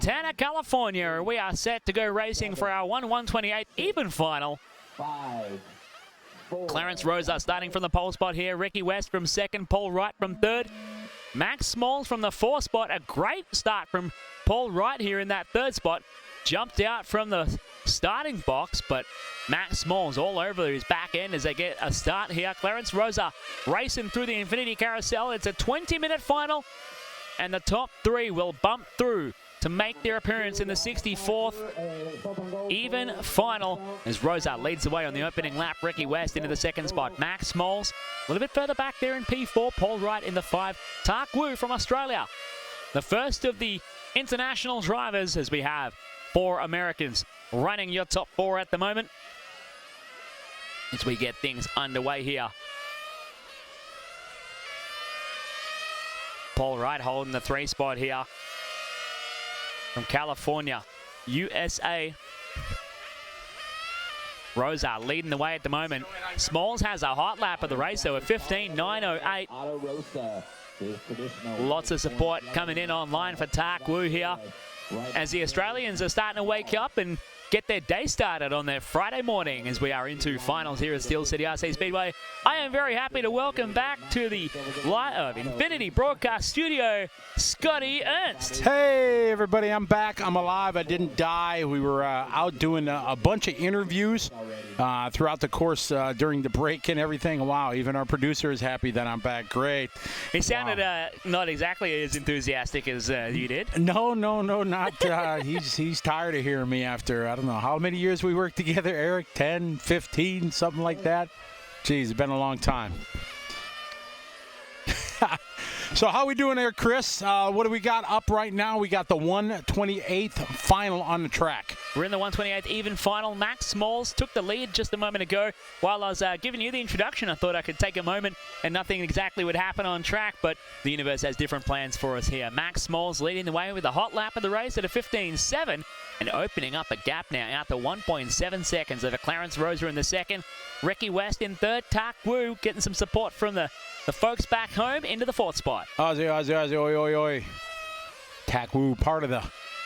Santana, California. We are set to go racing for our 1/128 even final. 5, 4, Clarence Rosa starting from the pole spot here. Rickey West from second. Paul Wright from third. Max Smalls from the fourth spot. A great start from Paul Wright here in that third spot. Jumped out from the starting box, but Max Smalls all over his back end as they get a start here. Clarence Rosa racing through the Infinity Carousel. It's a 20-minute final, and the top three will bump through to make their appearance in the 64th even final as Rosa leads the way on the opening lap. Rickey West into the second spot. Max Smalls a little bit further back there in P4. Paul Wright in the 5. Tak Wu from Australia, the first of the international drivers, as we have 4 Americans running your top 4 at the moment as we get things underway here. Paul Wright holding the 3 spot here from California, USA. Rosa leading the way at the moment. Smalls has a hot lap of the race though at 15:9:08. Auto Rosa, his traditional. Lots of support coming in online for Tak Wu here as the Australians are starting to wake up and get their day started on their Friday morning as we are into finals here at Steel City RC Speedway. I am very happy to welcome back to the Infinity Broadcast Studio, Scotty Ernst. Hey everybody, I'm back. I'm alive. I didn't die. We were out doing a bunch of interviews throughout the course during the break and everything. Wow, even our producer is happy that I'm back. Great. He sounded not exactly as enthusiastic as you did. No, not. He's tired of hearing me after, I don't know, how many years we worked together, Eric? 10, 15, something like that? Geez, it's been a long time. So how we doing there, Chris? What do we got up right now? We got the 1/28th final on the track. We're in the 1/28th even final. Max Smalls took the lead just a moment ago. While I was giving you the introduction, I thought I could take a moment and nothing exactly would happen on track, but the universe has different plans for us here. Max Smalls leading the way with a hot lap of the race at a 15:7 and opening up a gap now out to 1.7 seconds over Clarence Rosa in the second. Rickey West in third. Tak Wu getting some support from the folks back home into the fourth spot. Ozzy, oi, oi, oi. Tak Wu, part of the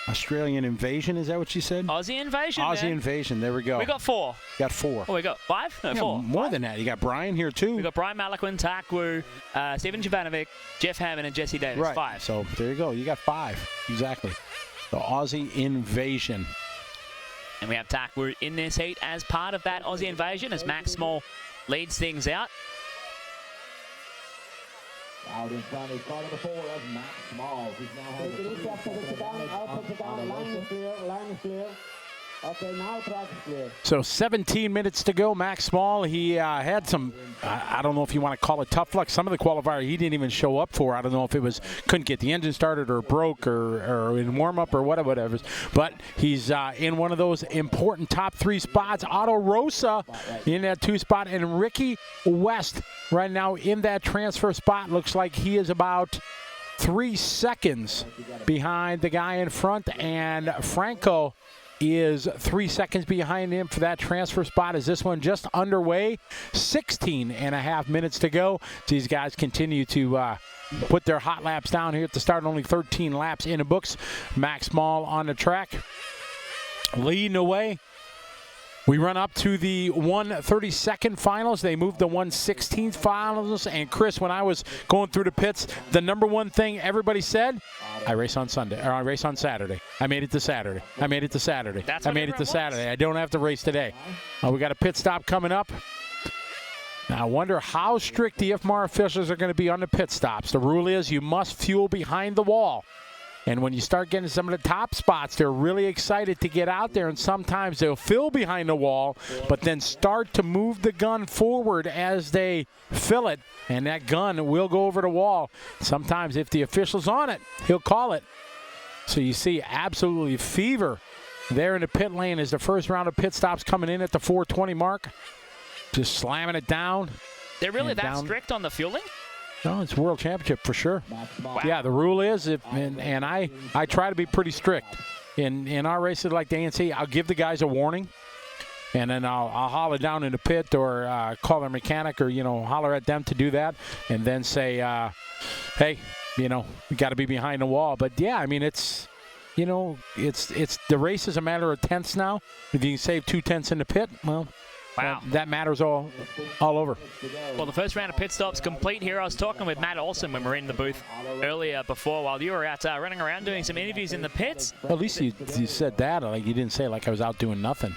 Australian invasion, is that what you said? Aussie invasion, Aussie man. invasion, there we go. We got 4. Got 4. Oh, we got 5? No, 4. More than that. You got Brian here, too. We got Brian Malaquin, Tak Wu, Stephen Jovanovic, Jeff Hammond, and Jesse Davis. Right. 5. So there you go. You got 5. Exactly. The Aussie invasion. And we have Tak Wu in this heat as part of that Aussie invasion as Max Small leads things out. Out in front is car number 4 of Max Smalls. He's now has line is clear. Okay, now track is clear. So 17 minutes to go. Max Small, he had some, I don't know if you want to call it tough luck. Some of the qualifier he didn't even show up for. I don't know if it was couldn't get the engine started or broke or in warm-up or whatever. But he's in one of those important top 3 spots. Auto Rosa in that 2 spot. And Rickey West right now in that transfer spot. Looks like he is about 3 seconds behind the guy in front. And Franco is 3 seconds behind him for that transfer spot as this one just underway. 16.5 minutes to go. These guys continue to put their hot laps down here at the start. Only 13 laps in the books. Max Small on the track leading away. We run up to the 1/32 finals. They moved the 1/16 finals. And Chris, when I was going through the pits, the number one thing everybody said, I race on Sunday, or I race on Saturday. I made it to Saturday. I made it to Saturday. I made it to Saturday. I don't have to race today. We got a pit stop coming up. Now, I wonder how strict the IFMAR officials are going to be on the pit stops. The rule is you must fuel behind the wall. And when you start getting some of the top spots, they're really excited to get out there, and sometimes they'll fill behind the wall, but then start to move the gun forward as they fill it, and that gun will go over the wall. Sometimes if the official's on it, he'll call it. So you see absolutely fever there in the pit lane as the first round of pit stops coming in at the 4:20 mark. Just slamming it down. They're really that strict on the fueling? No, it's World Championship for sure. Wow. Yeah, the rule is, and I try to be pretty strict. In our races like the ANC, I'll give the guys a warning, and then I'll holler down in the pit or call their mechanic or, holler at them to do that, and then say, hey, we got to be behind the wall. But, yeah, I mean, it's you know, it's the race is a matter of tenths now. If you can save 2 tenths in the pit, well, wow, that matters all over. Well, the first round of pit stops complete here. I was talking with Matt Olson when we were in the booth earlier before while you were out running around doing some interviews in the pits. Well, at least you said that. Like, you didn't say like I was out doing nothing.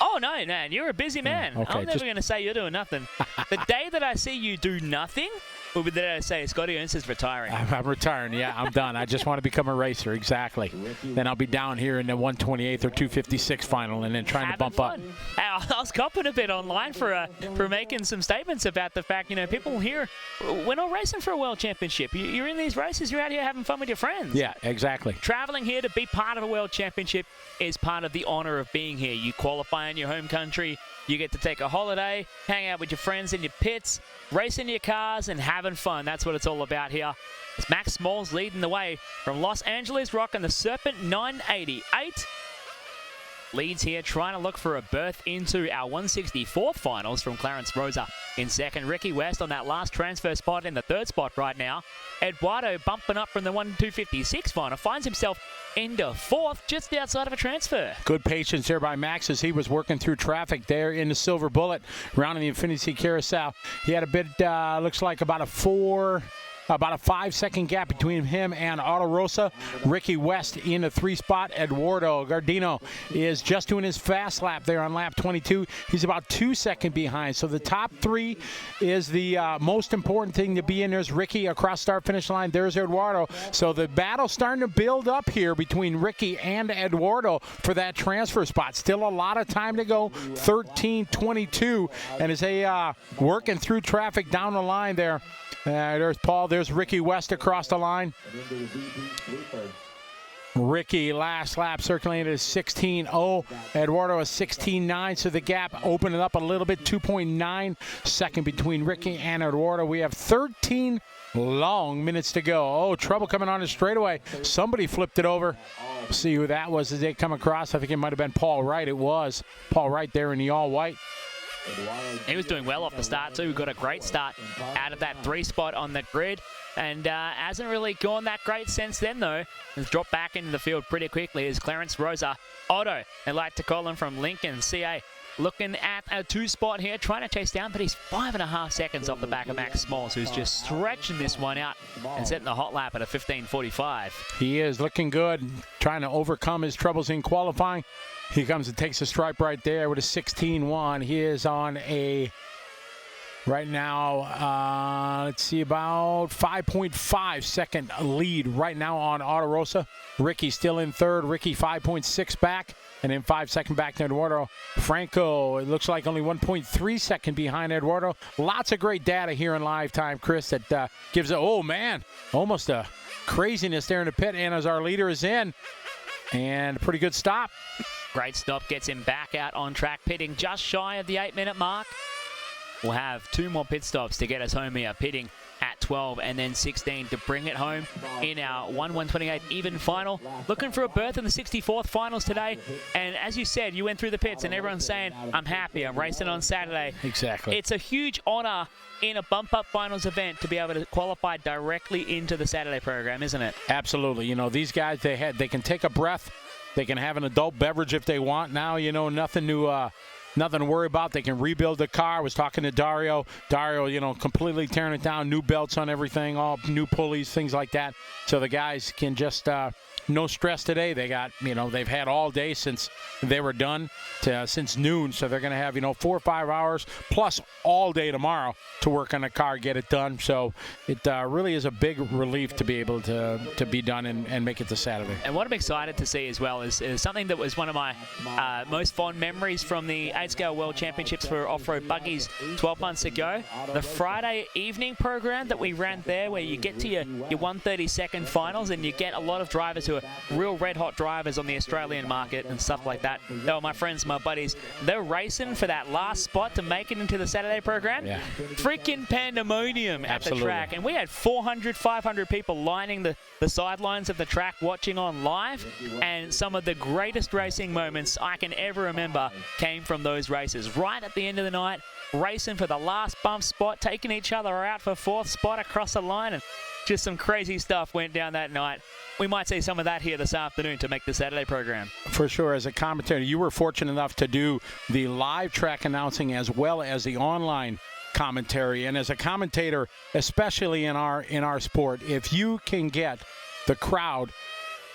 Oh, no, man. You're a busy man. Okay, I'm never going to say you're doing nothing. The day that I see you do nothing will be the day I say Scotty Ernst is retiring. I'm retiring. Yeah, I'm done. I just want to become a racer. Exactly. Then I'll be down here in the 128th or 256 final and then trying to bump up. I was copping a bit online for making some statements about the fact, you know, people here, we're not racing for a world championship. You're in these races. You're out here having fun with your friends. Yeah, exactly. Traveling here to be part of a world championship is part of the honor of being here. You qualify in your home country. You get to take a holiday, hang out with your friends in your pits, race in your cars, and having fun. That's what it's all about here. It's Max Smalls leading the way from Los Angeles Rock and the Serpent 988. Leads here, trying to look for a berth into our 164th finals from Clarence Rosa in second. Rickey West on that last transfer spot in the third spot right now. Eduardo bumping up from the 256 final, finds himself into fourth, just outside of a transfer. Good patience there by Max as he was working through traffic there in the Silver Bullet, rounding the Infinity Carousel. He had a bit, looks like about a 5-second gap between him and Auto Rosa. Rickey West in the 3 spot. Eduardo Giardino is just doing his fast lap there on lap 22. He's about 2 seconds behind. So the top 3 is the most important thing to be in. There's Rickey across start finish line. There's Eduardo. So the battle's starting to build up here between Rickey and Eduardo for that transfer spot. Still a lot of time to go. 13:22, and as they working through traffic down the line there. There's Paul. There's Rickey West across the line. Rickey last lap circulated is 16.0. Eduardo is 16.9. So the gap opening up a little bit. 2.9 second between Rickey and Eduardo. We have 13 long minutes to go. Oh, trouble coming on the straightaway. Somebody flipped it over. See who that was as they come across. I think it might have been Paul Wright. It was Paul Wright there in the all white. He was doing well off the start too. Got a great start out of that 3 spot on the grid, and hasn't really gone that great since then though. Has dropped back into the field pretty quickly as Clarence Rosa, Otto, they like to call him, from Lincoln, CA, looking at a 2 spot here, trying to chase down, but he's 5.5 seconds off the back of Max Smalls, who's just stretching this one out and setting the hot lap at a 15:45. He is looking good, trying to overcome his troubles in qualifying. He comes and takes a stripe right there with a 16.1. He is on a, right now, let's see, about 5.5 second lead right now on Auto Rosa. Rickey still in third. Rickey 5.6 back, and then 5 second back to Eduardo. Franco, it looks like only 1.3 second behind Eduardo. Lots of great data here in live time, Chris, that gives a, oh man, almost a craziness there in the pit. And as our leader is in, and a pretty good stop. Great stop, gets him back out on track, pitting just shy of the 8-minute mark. We'll have 2 more pit stops to get us home here, pitting at 12 and then 16 to bring it home in our 1/128 even final. Looking for a berth in the 64th finals today. And as you said, you went through the pits and everyone's saying, I'm happy, I'm racing on Saturday. Exactly. It's a huge honor in a bump-up finals event to be able to qualify directly into the Saturday program, isn't it? Absolutely. You know, these guys, they can take a breath. They can have an adult beverage if they want. Now, you know, nothing to worry about. They can rebuild the car. I was talking to Dario. Dario, you know, completely tearing it down. New belts on everything, all new pulleys, things like that. So the guys can just no stress today. They got, you know, they've had all day since they were done, since noon. So they're going to have, you know, 4 or 5 hours plus all day tomorrow to work on the car, get it done. So it really is a big relief to be able to be done and make it to Saturday. And what I'm excited to see as well is something that was one of my most fond memories from the 8-scale World Championships for off-road buggies 12 months ago. The Friday evening program that we ran there, where you get to your 132nd finals and you get a lot of drivers who are real red-hot drivers on the Australian market and stuff like that. They were my friends, my buddies. They're racing for that last spot to make it into the Saturday program. Yeah. Freaking pandemonium at the track. And we had 400, 500 people lining the sidelines of the track watching on live. And some of the greatest racing moments I can ever remember came from those races. Right at the end of the night, racing for the last bump spot, taking each other out for 4th spot across the line, and Just some crazy stuff went down that night. We might see some of that here this afternoon to make the Saturday program. For sure. As a commentator, you were fortunate enough to do the live track announcing as well as the online commentary. And as a commentator, especially in our sport, if you can get the crowd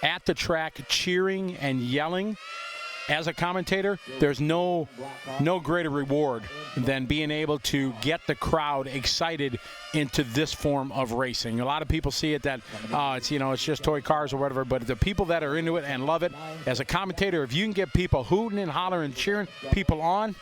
at the track cheering and yelling as a commentator, there's no greater reward than being able to get the crowd excited into this form of racing. A lot of people see it that it's just toy cars or whatever, but the people that are into it and love it, as a commentator, if you can get people hooting and hollering, cheering people on,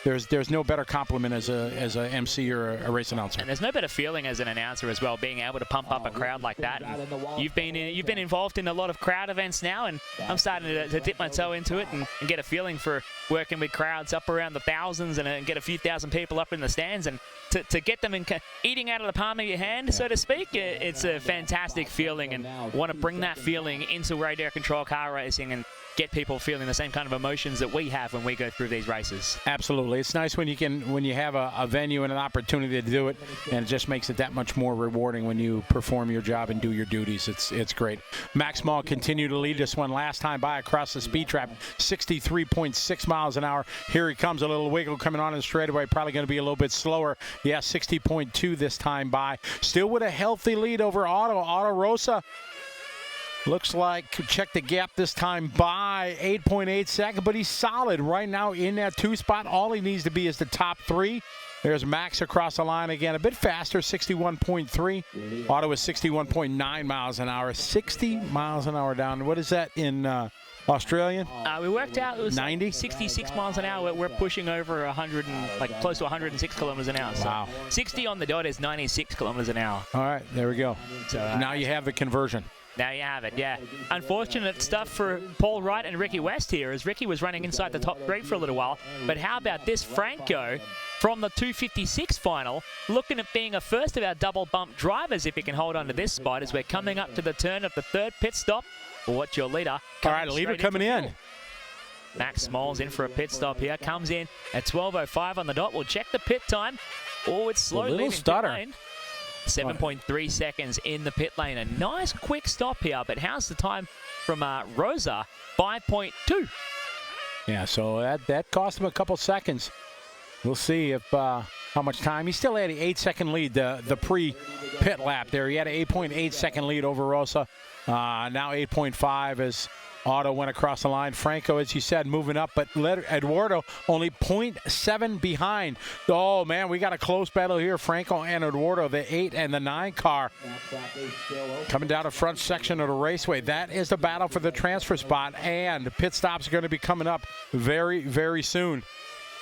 there's no better compliment as a MC or a race announcer. And there's no better feeling as an announcer as well, being able to pump up a crowd like that. And you've been involved in a lot of crowd events now, and I'm starting to dip my toe into it and get a feeling for working with crowds up around the thousands and get a few thousand people up in the stands, and to get them eating out of the palm of your hand, so to speak. It's a fantastic feeling, and want to bring that feeling into radio control car racing and get people feeling the same kind of emotions that we have when we go through these races. Absolutely. It's nice when you have a venue and an opportunity to do it, and it just makes it that much more rewarding when you perform your job and do your duties. It's great. Max Small continued to lead this one last time by across the speed trap, 63.6 miles an hour. Here he comes, a little wiggle coming on in the straightaway, probably going to be a little bit slower. Yeah, 60.2 this time by. Still with a healthy lead over Auto Rosa. Looks like, check the gap this time by 8.8 seconds, but he's solid right now in that 2 spot. All he needs to be is the top 3. There's Max across the line again, a bit faster, 61.3. Auto is 61.9 miles an hour, 60 miles an hour down. What is that in Australian? We worked out it was 90? 66 miles an hour. We're pushing over 100 and close to 106 kilometers an hour. So wow. 60 on the dot is 96 kilometers an hour. All right, there we go. So now you have the conversion. Now you have it, yeah. Unfortunate stuff for Paul Wright and Rickey West here, as Rickey was running inside the top 3 for a little while. But how about this Franco from the 256 final, looking at being a first of our double bump drivers if he can hold on to this spot as we're coming up to the turn of the 3rd pit stop. What's your leader? All right, leader coming in. Max Small's in for a pit stop here. Comes in at 12:05 on the dot. We'll check the pit time. Oh, it's slow. A little stutter. 7.3 seconds in the pit lane. A nice quick stop here, but how's the time from Rosa? 5.2. Yeah, so that cost him a couple seconds. We'll see if how much time. He still had an 8-second lead, the pre-pit lap there. He had an 8.8-second lead over Rosa. Now 8.5 as Auto went across the line. Franco, as you said, moving up, but Eduardo only 0.7 behind. Oh, man, we got a close battle here. Franco and Eduardo, the 8 and the 9 car, coming down the front section of the raceway. That is the battle for the transfer spot, and the pit stops are going to be coming up very, very soon.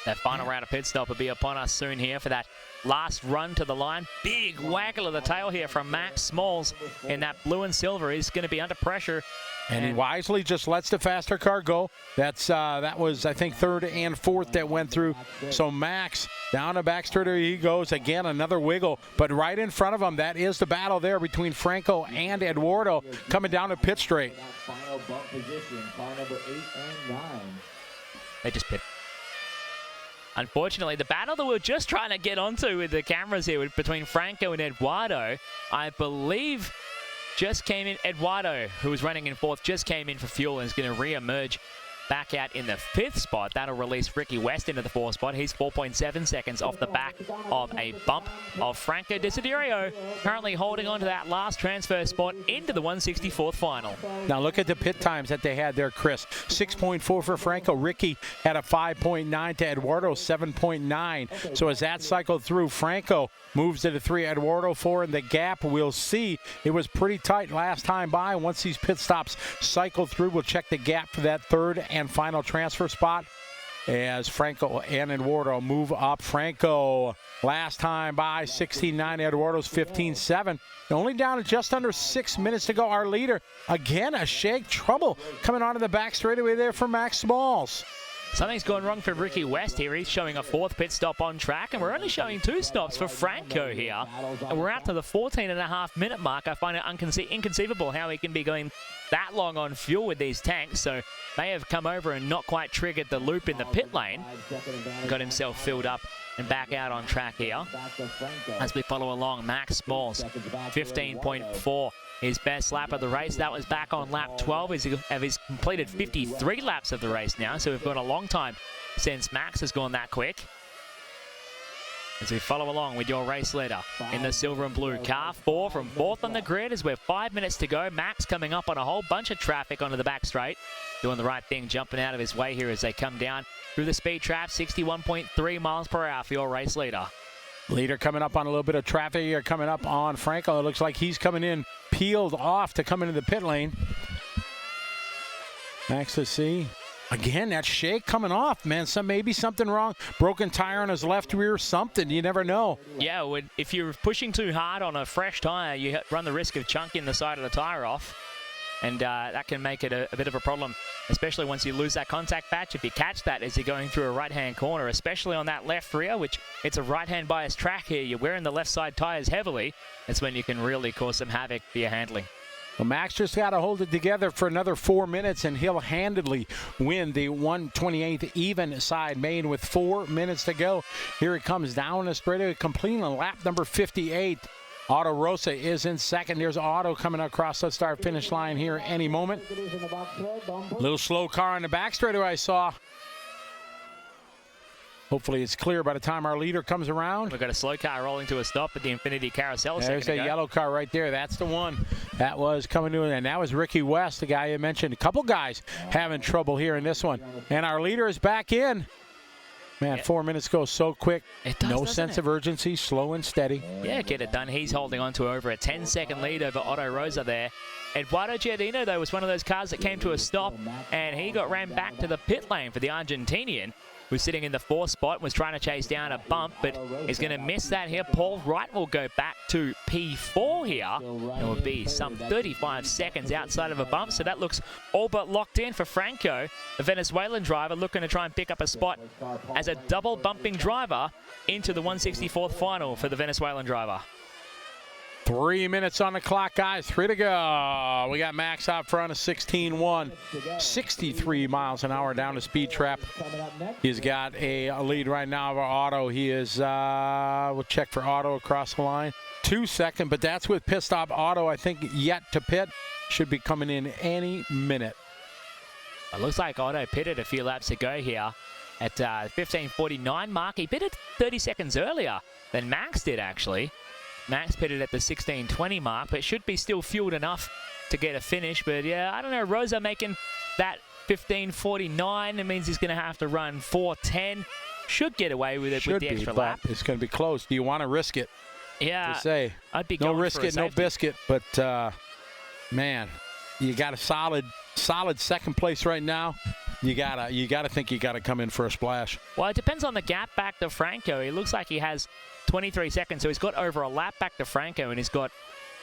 That final round of pit stop will be upon us soon here for that last run to the line. Big waggle of the tail here from Max Smalls in that blue and silver. He's going to be under pressure. And he wisely just lets the faster car go. That was, I think, 3rd and 4th that went through. So Max down the back straight he goes. Again, another wiggle. But right in front of him, that is the battle there between Franco and Eduardo coming down to pit straight. Final bump position, car number 8 and 9. They just pit. Unfortunately, the battle that we were just trying to get onto with the cameras here between Franco and Eduardo, I believe just came in. Eduardo, who was running in 4th, just came in for fuel and is going to re-emerge back out in the 5th spot. That'll release Rickey West into the 4th spot. He's 4.7 seconds off the back of a bump of Franco Desiderio, currently holding on to that last transfer spot into the 164th final. Now look at the pit times that they had there, Chris. 6.4 for Franco. Rickey had a 5.9 to Eduardo, 7.9. So as that cycled through, Franco moves to the 3, Eduardo 4, and the gap, we'll see. It was pretty tight last time by. Once these pit stops cycle through, we'll check the gap for that 3rd and final transfer spot as Franco and Eduardo move up. Franco last time by 16.9, Eduardo's 15.7. Only down to just under 6 minutes to go. Our leader, again, a shake trouble coming onto the back straightaway there for Max Smalls. Something's gone wrong for Rickey West here. He's showing a 4th pit stop on track, and we're only showing 2 stops for Franco here. And we're out to the 14.5-minute mark. I find it inconceivable how he can be going that long on fuel with these tanks. So may have come over and not quite triggered the loop in the pit lane. Got himself filled up and back out on track here. As we follow along, Max Smalls, 15.4. His best lap of the race. That was back on lap 12. He's completed 53 laps of the race now, so we've got a long time since Max has gone that quick. As we follow along with your race leader in the silver and blue car, 4 from 4th on the grid as we're 5 minutes to go. Max coming up on a whole bunch of traffic onto the back straight, doing the right thing, jumping out of his way here as they come down through the speed trap. 61.3 miles per hour for your race leader. Leader coming up on a little bit of traffic here, coming up on Franco. It looks like he's coming in peeled off to come into the pit lane. Max, let's see. Again, that shake coming off, man. Maybe something wrong. Broken tire on his left rear, something. You never know. Yeah, if you're pushing too hard on a fresh tire, you run the risk of chunking the side of the tire off. And that can make it a bit of a problem, especially once you lose that contact patch. If you catch that as you're going through a right-hand corner, especially on that left rear, which it's a right-hand bias track here, you're wearing the left side tires heavily, that's when you can really cause some havoc for your handling. Well, Max just got to hold it together for another 4 minutes, and he'll handedly win the 128th even side main with 4 minutes to go. Here it comes down the straightaway, completing lap number 58. Auto Rosa is in second. There's Auto coming across the start-finish line here any moment. Little slow car in the back straightaway I saw. Hopefully it's clear by the time our leader comes around. We've got a slow car rolling to a stop at the Infinity Carousel. There's a yellow car right there. That's the one that was coming to it. And that was Rickey West, the guy you mentioned. A couple guys having trouble here in this one. And our leader is back in. Man, 4 minutes go so quick. It does, no sense of urgency, slow and steady. Yeah, get it done. He's holding on to over a 10-second lead over Auto Rosa there. Eduardo Giardino, though, was one of those cars that came to a stop, and he got ran back to the pit lane for the Argentinian, who's sitting in the 4th spot, was trying to chase down a bump, but is going to miss that here. Paul Wright will go back to P4 here. It will be some 35 seconds outside of a bump, so that looks all but locked in for Franco, the Venezuelan driver, looking to try and pick up a spot as a double bumping driver into the 164th final for the Venezuelan driver. 3 minutes on the clock, guys. 3 to go. We got Max out front of 16-1. 63 miles an hour down the speed trap. He's got a lead right now over Auto. He is, we'll check for Auto across the line. 2 seconds, but that's with pit stop. Auto, I think, yet to pit. Should be coming in any minute. It looks like Auto pitted a few laps ago here at 15:49 mark. He pitted 30 seconds earlier than Max did, actually. Max pitted at the 16:20 mark, but should be still fueled enough to get a finish. But yeah, I don't know. Rosa making that 15:49. It means he's going to have to run 4:10. Should get away with it with the extra lap. It's going to be close. Do you want to risk it? Yeah, say I'd be no going risk for a it, no safety. biscuit. But man, you got a solid second place right now. You gotta think you gotta come in for a splash. Well, it depends on the gap back to Franco. It looks like he has 23 seconds, so he's got over a lap back to Franco, and he's got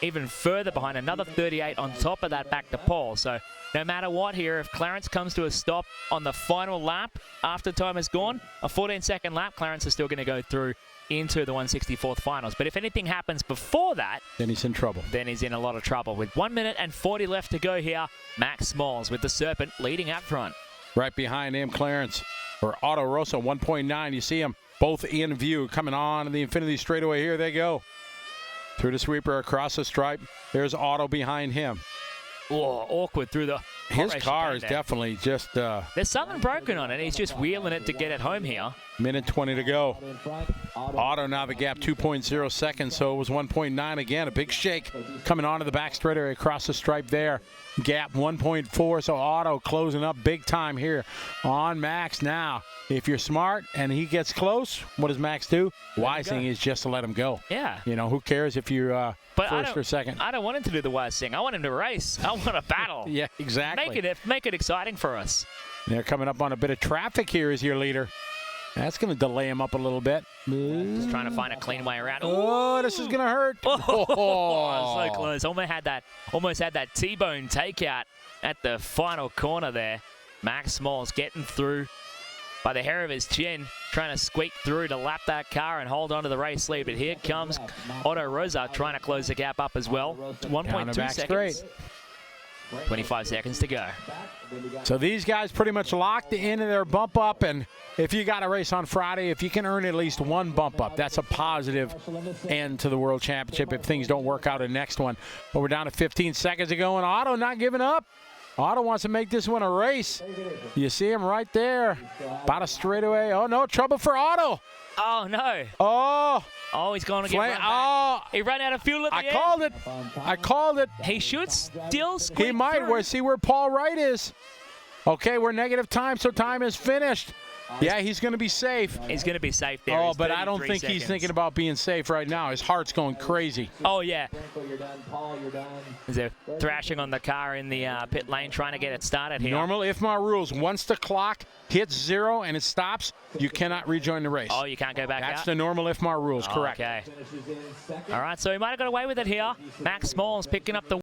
even further behind, another 38 on top of that back to Paul. So no matter what here, if Clarence comes to a stop on the final lap after time is gone, a 14-second lap, Clarence is still going to go through into the 164th finals. But if anything happens before that, then he's in trouble. Then he's in a lot of trouble. With 1 minute and 40 left to go here, Max Smalls with the Serpent leading out front. Right behind him, Clarence, or Auto Rosa, 1.9. You see them both in view coming on the Infinity straightaway. Here they go. Through the sweeper, across the stripe. There's Auto behind him. Oh, awkward through the... His car is definitely just... There's something broken on it. He's just wheeling it to get it home here. Minute 20 to go. Auto now the gap 2.0 seconds, so it was 1.9 again. A big shake coming onto the back straightaway across the stripe there. Gap 1.4, so Auto closing up big time here on Max. Now, if you're smart and he gets close, what does Max do? Wise thing is just to let him go. Yeah. You know, who cares if you're first or second? I don't want him to do the wise thing. I want him to race. I want a battle. Yeah, exactly. Make it exciting for us. They're coming up on a bit of traffic here as your leader. That's going to delay him up a little bit. Just trying to find a clean way around. Oh, this is going to hurt. Oh, so close. Almost had that T-bone takeout at the final corner there. Max Smalls getting through by the hair of his chin, trying to squeak through to lap that car and hold on to the race lead. But here comes Eduardo Rosa trying to close the gap up as well. 1.2 seconds. 25 seconds to go. So these guys pretty much locked into their bump up, and if you got a race on Friday, if you can earn at least one bump up, that's a positive end to the World Championship if things don't work out in next one. But we're down to 15 seconds to go, and Otto not giving up. Otto wants to make this one a race. You see him right there. About a straightaway. Oh, no, trouble for Otto. Oh, no. Oh, he's going to get run back. He ran out of fuel at the end. I called it. He should still squeak He might. through. See where Paul Wright is. Okay, we're negative time, so time is finished. Yeah, he's going to be safe. He's going to be safe there. Oh, He's but I don't 33 think seconds. he's thinking about being safe right now. His heart's going crazy. Oh, yeah. Franco, you're done. Paul, you're done. They're thrashing on the car in the pit lane, trying to get it started here. Normal IFMAR rules. Once the clock hits 0 and it stops, you cannot rejoin the race. Oh, you can't go back That's out? the normal IFMAR rules, correct. Okay. Finishes in second. All right, so he might have got away with it here. Max Smalls picking up the